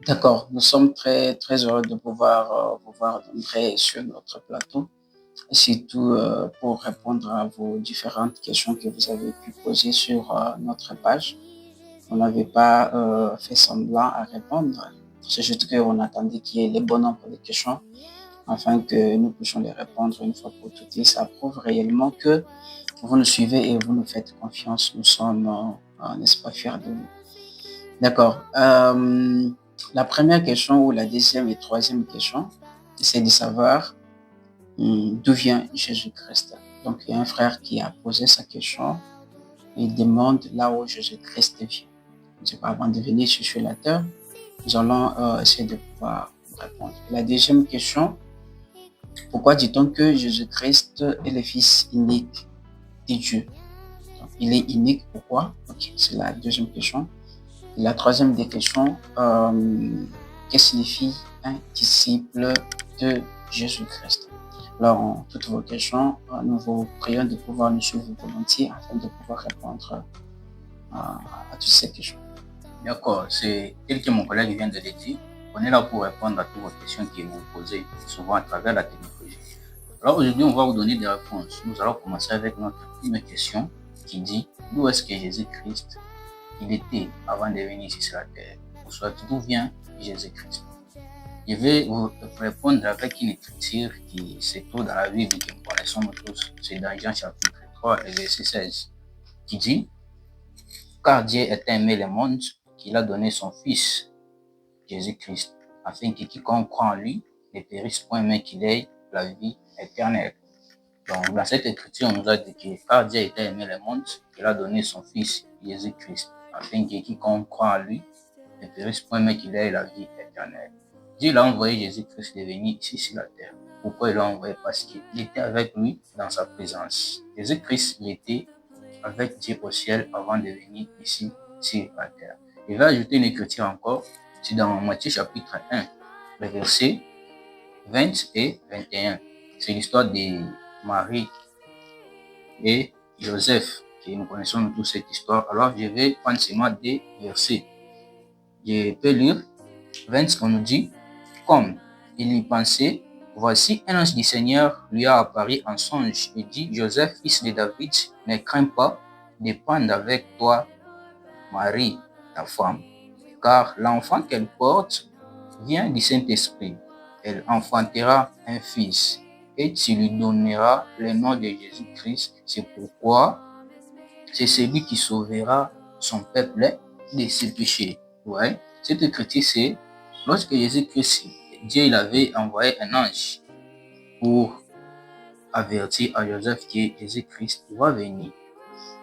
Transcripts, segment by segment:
D'accord, nous sommes très, très heureux de pouvoir vous voir d'entrer sur notre plateau, et surtout pour répondre à vos différentes questions que vous avez pu poser sur notre page. On n'avait pas fait semblant à répondre. C'est juste qu'on attendait qu'il y ait les bons nombres de questions afin que nous puissions les répondre une fois pour toutes. Et ça prouve réellement que vous nous suivez et vous nous faites confiance. Nous sommes, n'est-ce pas, fiers de vous. D'accord. La première question ou la deuxième et troisième question, c'est de savoir d'où vient Jésus-Christ. Donc, il y a un frère qui a posé sa question. Il demande là où Jésus-Christ vient. Donc, avant de venir sur la terre, nous allons essayer de pouvoir répondre. La deuxième question, pourquoi dit-on que Jésus-Christ est le Fils unique de Dieu? Donc, il est unique, pourquoi? Ok, c'est la deuxième question. La troisième des questions, que signifie un disciple de Jésus-Christ? Alors, en toutes vos questions, nous vous prions de pouvoir nous suivre volontiers afin de pouvoir répondre à toutes ces questions. D'accord, c'est tel que mon collègue vient de le dire. On est là pour répondre à toutes vos questions qui vous posez, souvent à travers la technologie. Alors aujourd'hui, on va vous donner des réponses. Nous allons commencer avec notre première question qui dit d'où est-ce que Jésus-Christ il était avant de venir ici sur la terre? Ou soit d'où vient Jésus-Christ? Je vais vous répondre avec une écriture qui se trouve dans la Bible que nous connaissons tous. C'est dans Jean chapitre 3 et verset 16 qui dit car Dieu a aimé le monde qu'il a donné son Fils, Jésus-Christ, afin que quiconque croit en lui ne périsse point, mais qu'il ait la vie éternelle. Donc, dans cette écriture, on nous a dit que car Dieu a aimé le monde qu'il a donné son Fils, Jésus-Christ, afin que quiconque croit en lui ne périsse point, mais qu'il ait la vie éternelle. Dieu l'a envoyé Jésus-Christ de venir ici sur la terre. Pourquoi il l'a envoyé? Parce qu'il était avec lui dans sa présence. Jésus-Christ, il était avec Dieu au ciel avant de venir ici sur la terre. Je vais ajouter une écriture encore. C'est dans Matthieu chapitre 1, les versets 20 et 21. C'est l'histoire de Marie et Joseph, que nous connaissons tous cette histoire. Alors, je vais prendre seulement des versets. Je peux lire 20, on nous dit, comme il y pensait, voici un ange du Seigneur lui a apparu en songe et dit, Joseph, fils de David, ne crains pas de prendre avec toi Marie, ta femme, car l'enfant qu'elle porte vient du Saint-Esprit. Elle enfantera un fils et tu lui donneras le nom de Jésus-Christ. C'est pourquoi c'est celui qui sauvera son peuple de ses péchés. Ouais. Cette écriture, c'est lorsque Jésus-Christ, Dieu il avait envoyé un ange pour avertir à Joseph que Jésus-Christ va venir.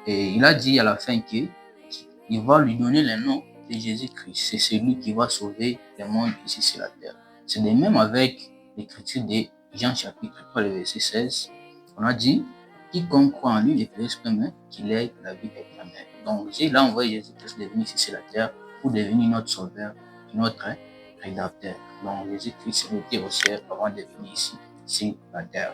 Et il a dit à la fin qu'il va lui donner le nom de Jésus-Christ. C'est celui qui va sauver le monde ici sur la terre. C'est de même avec l'écriture de Jean chapitre 3, le verset 16. On a dit, quiconque croit en lui ne périsse pas, mais qu'il ait la vie éternelle. Donc Dieu a envoyé Jésus-Christ de venir ici sur la terre pour devenir notre sauveur, notre rédacteur. Donc Jésus-Christ était au ciel avant de venir ici sur la terre.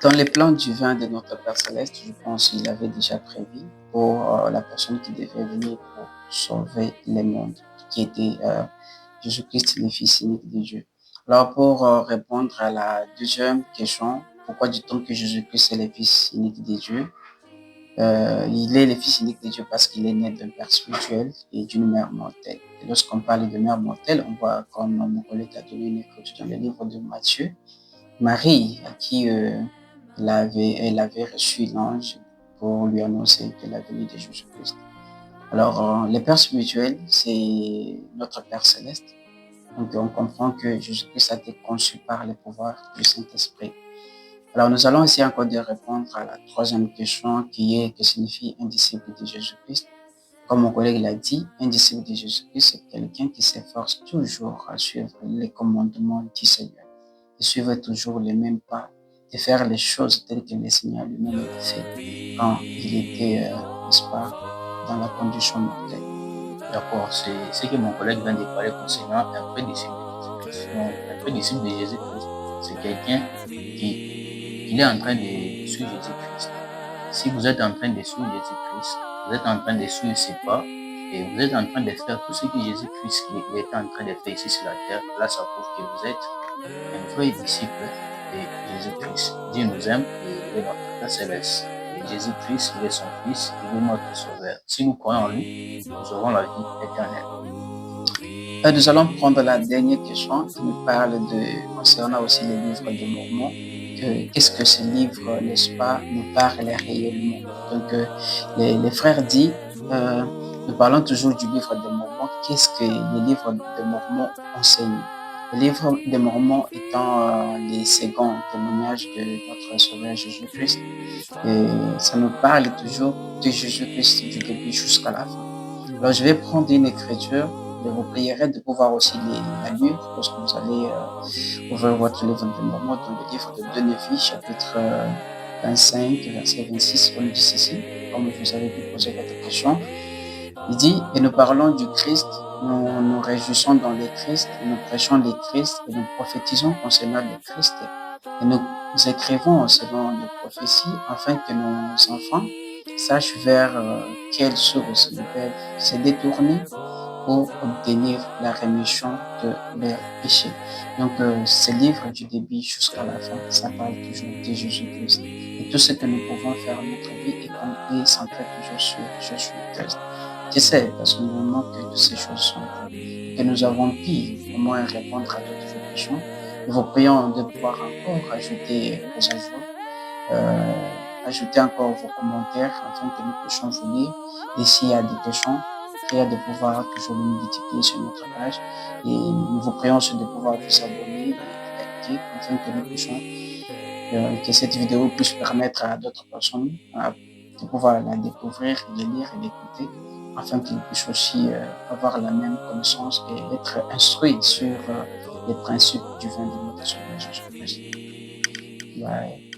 Dans les plans divins de notre Père Céleste, je pense qu'il avait déjà prévu pour la personne qui devait venir pour sauver le monde, qui était Jésus-Christ, le Fils unique de Dieu. Alors, pour répondre à la deuxième question, pourquoi dit-on que Jésus-Christ est le Fils unique de Dieu? Il est le Fils unique de Dieu parce qu'il est né d'un Père spirituel et d'une mère mortelle. Et lorsqu'on parle de mère mortelle, on voit, comme mon collègue a donné une écriture dans le livre de Matthieu, Marie, à qui elle avait reçu l'ange pour lui annoncer que la venue de Jésus-Christ. Alors, le Père spirituel, c'est notre Père céleste. Donc, on comprend que Jésus-Christ a été conçu par le pouvoir du Saint-Esprit. Alors, nous allons essayer encore de répondre à la troisième question qui est que signifie un disciple de Jésus-Christ. Comme mon collègue l'a dit, un disciple de Jésus-Christ, c'est quelqu'un qui s'efforce toujours à suivre les commandements du Seigneur, de suivre toujours les mêmes pas, de faire les choses telles que le Seigneur lui-même a fait quand il était, n'est-ce pas, dans la condition mortelle. D'accord, c'est ce que mon collègue vient de parler concernant un vrai disciple de Jésus-Christ. Donc, un vrai disciple de Jésus-Christ, c'est quelqu'un qui il est en train de suivre Jésus-Christ. Si vous êtes en train de suivre Jésus-Christ, vous êtes en train de suivre ses pas, Et vous êtes en train de faire tout ce que Jésus-Christ il était en train de faire ici sur la terre. Là, ça prouve que vous êtes un vrai disciple de Jésus-Christ. Dieu nous aime et il est notre Père céleste. Et Jésus-Christ, il est son Fils, il est notre Sauveur. Si nous croyons en lui, nous aurons la vie éternelle. Nous allons prendre la dernière question qui nous parle concernant aussi les livres de Mormon. Qu'est-ce que ce livre, n'est-ce pas, nous parle réellement? Donc, les frères disent, nous parlons toujours du livre de Mormon. Qu'est-ce que les livres de Mormon enseignent? Le livre de Mormon étant les seconds témoignages de notre Sauveur Jésus-Christ. Et ça nous parle toujours de Jésus-Christ du début jusqu'à la fin. Alors, je vais prendre une écriture. Je vous prierai de pouvoir aussi la lire lorsque vous allez ouvrir votre livre de Mormon dans le livre de 2 Néphie, chapitre 25, verset 26. On dit ceci, comme vous avez pu poser votre question. Il dit, et nous parlons du Christ, nous nous réjouissons dans le Christ, nous prêchons le Christ et nous prophétisons concernant le Christ. Et nous écrivons selon les prophéties afin que nos enfants sachent vers quelle source ils peuvent se détourner pour obtenir la rémission de leurs péchés. Donc, ce livre du début jusqu'à la fin, ça parle toujours de Jésus-Christ. Et tout ce que nous pouvons faire dans notre vie est centré toujours sur Jésus-Christ. Je sais personnellement que toutes ces choses sont vraies, que nous avons pu au moins répondre à toutes vos questions. Nous vous prions de pouvoir encore ajouter vos ajouts, ajouter encore vos commentaires afin que nous puissions vous lire. Et s'il y a des questions, prions de pouvoir toujours nous multiplier sur notre page. Et nous vous prions aussi de pouvoir vous abonner et liker afin que nous puissions, que cette vidéo puisse permettre à d'autres personnes de pouvoir la découvrir, de lire et d'écouter, afin qu'ils puissent aussi avoir la même connaissance et être instruits sur les principes du vin de notre Seigneur Jésus-Christ. Bye.